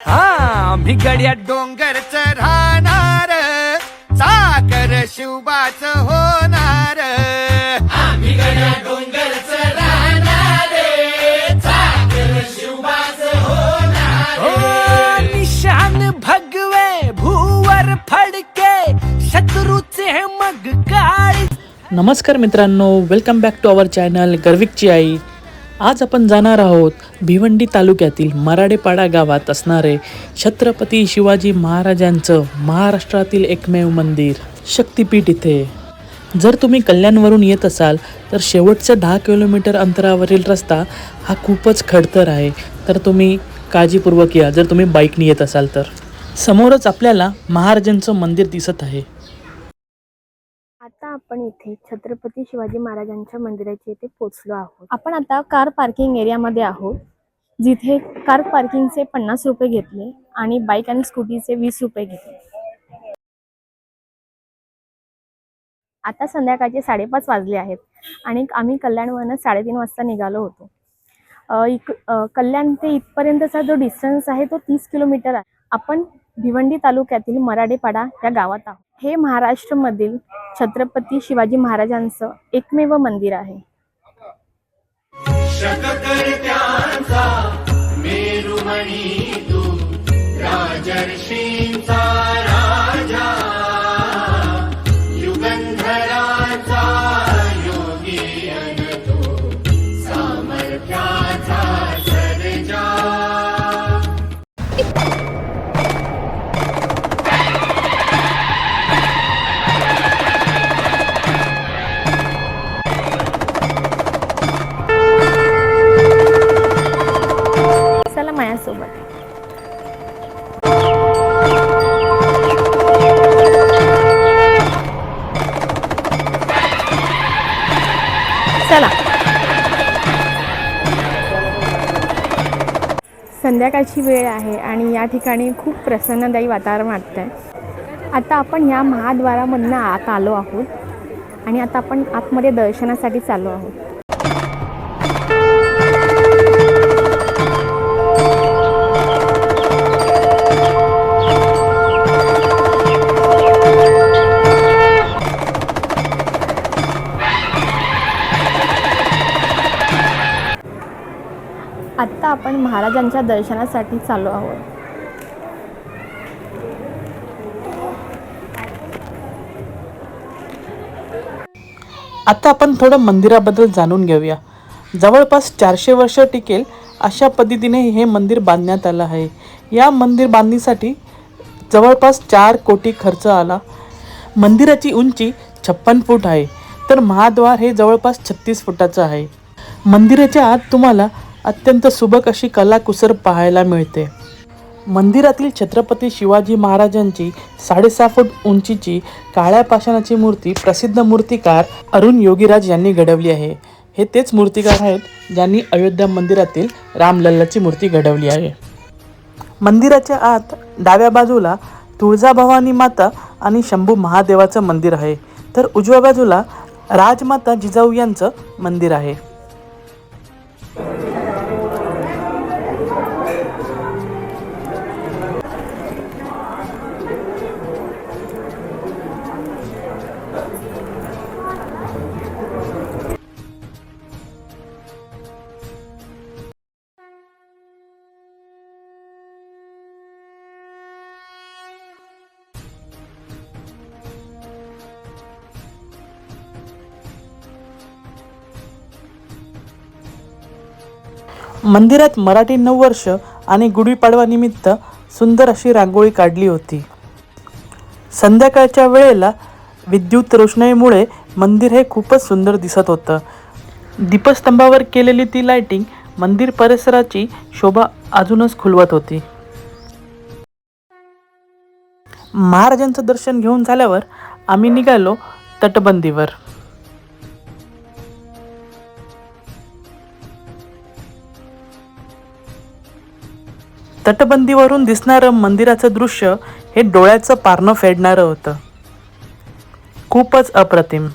आम्ही गड्या डोंगरच राहणार, साखर शिवबाच होणार. आम्ही गड्या डोंगरच राहणार, साखर शिवबाच होणार. निशान भगवे भूवर फडके, शत्रूचे मग काळी. नमस्कार मित्रांनो, welcome back to our channel गर्विकची आई. आज आपण जाणार आहोत भिवंडी तालुक्यातील मराडेपाडा गावात असणारे छत्रपती शिवाजी महाराजांचं महाराष्ट्रातील एकमेव मंदिर शक्तिपीठ इथे. जर तुम्ही कल्याणवरून येत असाल तर शेवटच्या 10 किलोमीटर अंतरावरील रस्ता हा खूपच खडतर आहे, तर तुम्ही काळजीपूर्वक या. जर तुम्ही बाईकने येत असाल तर समोरच आपल्याला महाराजांचं मंदिर दिसत आहे. आता आपण इथे छत्रपती शिवाजी महाराजांच्या मंदिराच्या इथे पोहोचलो आहोत. आपण आता कार पार्किंग एरियामध्ये आहोत, जिथे कार पार्किंगचे 50 रुपये घेतले आणि बाईक आणि स्कूटीचे 20 रुपये घेतले. आता संध्याकाळचे 5:30 वाजले आहेत आणि आम्ही कल्याणवरून 3:30 वाजता निघालो होतो. कल्याण ते इथपर्यंतचा जो डिस्टन्स आहे तो 30 किलोमीटर आहे. आपण भिवंडी तालुक्यातील मराडेपाडा या गावात आहोत. हे महाराष्ट्रामधील छत्रपती शिवाजी महाराजांचं एकमेव मंदिर आहे. शककर्त्यांचा मेरुमणी तू, राजर्षींचा राजा, युगंधराचा योगी अन तू, सामर्थ्याचा सर्जा. चला माझ्यासोबत. चला. संध्याकाळची वेळ आहे आणि या ठिकाणी खूप प्रसन्नदायी वातावरण वाटतंय. आता आपण या महाद्वारामधनं आत आलो आहोत आणि आता आपण आतमध्ये दर्शनासाठी चाललो आहोत. आत्ता आपण महाराजांच्या दर्शनासाठी चाललो आहोत. आता आपण थोडं मंदिराबद्दल जाणून घेऊया. जवळपास 400 वर्ष टिकेल अशा पद्धतीने हे मंदिर बांधण्यात आलं आहे. या मंदिर बांधणीसाठी जवळपास 4 कोटी खर्च आला. मंदिराची उंची 56 फूट आहे, तर महाद्वार हे जवळपास 36 फुटाचं आहे. मंदिराच्या आत तुम्हाला अत्यंत सुबक अशी कलाकुसर पाहायला मिळते. मंदिरातील छत्रपती शिवाजी महाराजांची 6.5 फूट उंचीची काळ्या पाषाणाची मूर्ती प्रसिद्ध मूर्तिकार अरुण योगीराज यांनी घडवली आहे. हे तेच मूर्तिकार आहेत ज्यांनी अयोध्या मंदिरातील रामलल्लाची मूर्ती घडवली आहे. मंदिराच्या आत डाव्या बाजूला तुळजाभवानी माता आणि शंभू महादेवाचं मंदिर आहे, तर उजव्या बाजूला राजमाता जिजाऊ यांचं मंदिर आहे. मंदिरात मराठी नववर्ष आणि गुढीपाडवा निमित्त सुंदर अशी रांगोळी काढली होती. संध्याकाळच्या वेळेला विद्युत रोषणाईमुळे मंदिर हे खूपच सुंदर दिसत होतं. दीपस्तंभावर केलेली ती लाइटिंग मंदिर परिसराची शोभा अजूनच खुलवत होती. महाराजांचं दर्शन घेऊन झाल्यावर आम्ही निघालो तटबंदीवर. तटबंदीवरून दिसणारं मंदिराचं दृश्य हे डोळ्याचं पारणं फेडणारं होतं. खूपच अप्रतिम.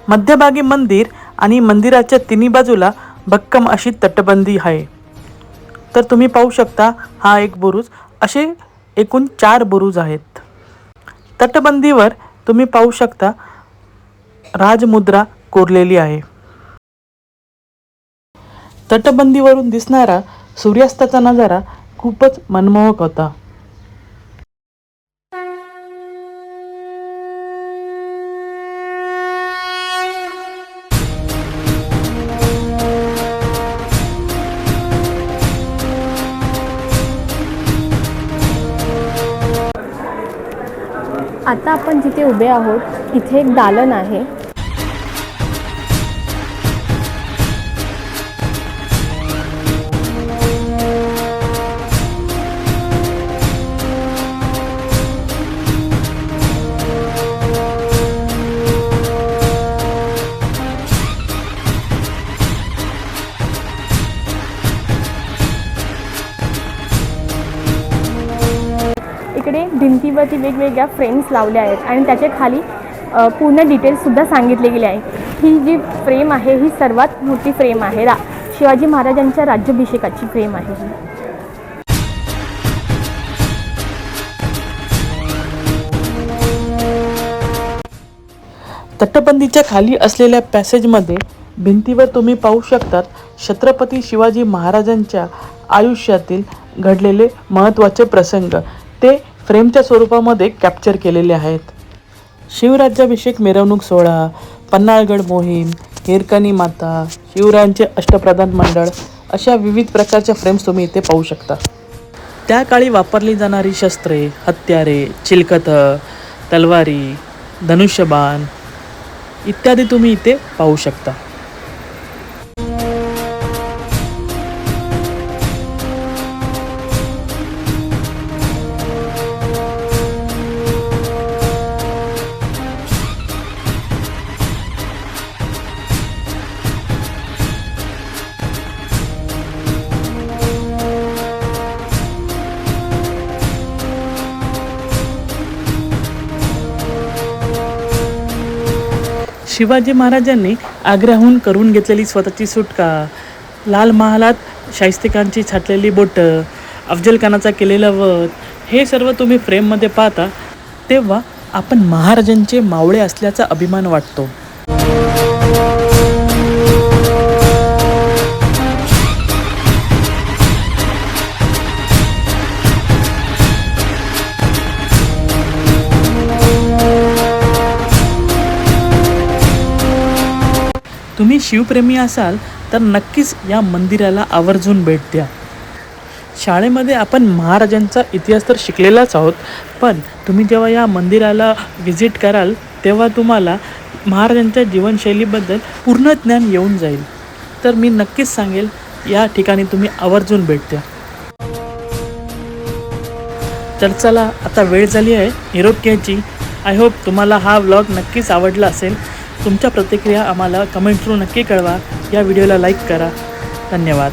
मध्यभागी मंदिर आणि मंदिराच्या तिन्ही बाजूला भक्कम अशी तटबंदी आहे. तर तुम्ही पाहू शकता हा एक बुरुज, असे एकूण 4 बुरुज आहेत. तटबंदीवर तुम्ही पाहू शकता राजमुद्रा कोरलेली आहे. तटबंदीवरून दिसणारा सूर्यास्ताचा नजारा खूपच मनमोहक होता. आता आपण जिथे उभे आहोत इथे एक दालन आहे. इकडे भिंतीवरती वेगवेगळ्या फ्रेम्स लावल्या आहेत आणि त्याच्या खाली पूर्ण डिटेल्ससुद्धा सांगितले गेले आहे. ही जी फ्रेम आहे ही सर्वात मोठी फ्रेम आहे. शिवाजी महाराजांच्या राज्याभिषेकाची फ्रेम आहे ही. तटबंदीच्या खाली असलेल्या पॅसेजमध्ये भिंतीवर तुम्ही पाहू शकतात छत्रपती शिवाजी महाराजांच्या आयुष्यातील घडलेले महत्त्वाचे प्रसंग ते फ्रेमच्या स्वरूपामध्ये कॅप्चर केलेले आहेत. शिवराज्याभिषेक मिरवणूक सोहळा, पन्हाळगड मोहीम, हिरकणी माता, शिवरायांचे अष्टप्रधान मंडळ अशा विविध प्रकारच्या फ्रेम्स तुम्ही इथे पाहू शकता. त्या काळी वापरली जाणारी शस्त्रे, हत्यारे, चिलखतं, तलवारी, धनुष्यबाण इत्यादी तुम्ही इथे पाहू शकता. शिवाजी महाराजांनी आग्र्याहून करून घेतलेली स्वतःची सुटका, लाल महालात शाहिस्तेखानची छाटलेली बोटं, अफजलखानाचा केलेला वध, हे सर्व तुम्ही फ्रेममध्ये पाहता तेव्हा आपण महाराजांचे मावळे असल्याचा अभिमान वाटतो. तुम्ही शिवप्रेमी असाल तर नक्कीच या मंदिराला आवर्जून भेट द्या. शाळेमध्ये आपण महाराजांचा इतिहास तर शिकलेलाच आहोत, पण तुम्ही जेव्हा या मंदिराला व्हिजिट कराल तेव्हा तुम्हाला महाराजांच्या जीवनशैलीबद्दल पूर्ण ज्ञान येऊन जाईल. तर मी नक्कीच सांगेल या ठिकाणी तुम्ही आवर्जून भेट द्या. तर चला आता वेळ झाली आहे निरोप घ्यायची. आय होप तुम्हाला हा व्लॉग नक्कीच आवडला असेल. तुमच्या प्रतिक्रिया आम्हाला कमेंट थ्रू नक्की कळवा. या व्हिडिओला लाईक करा. धन्यवाद.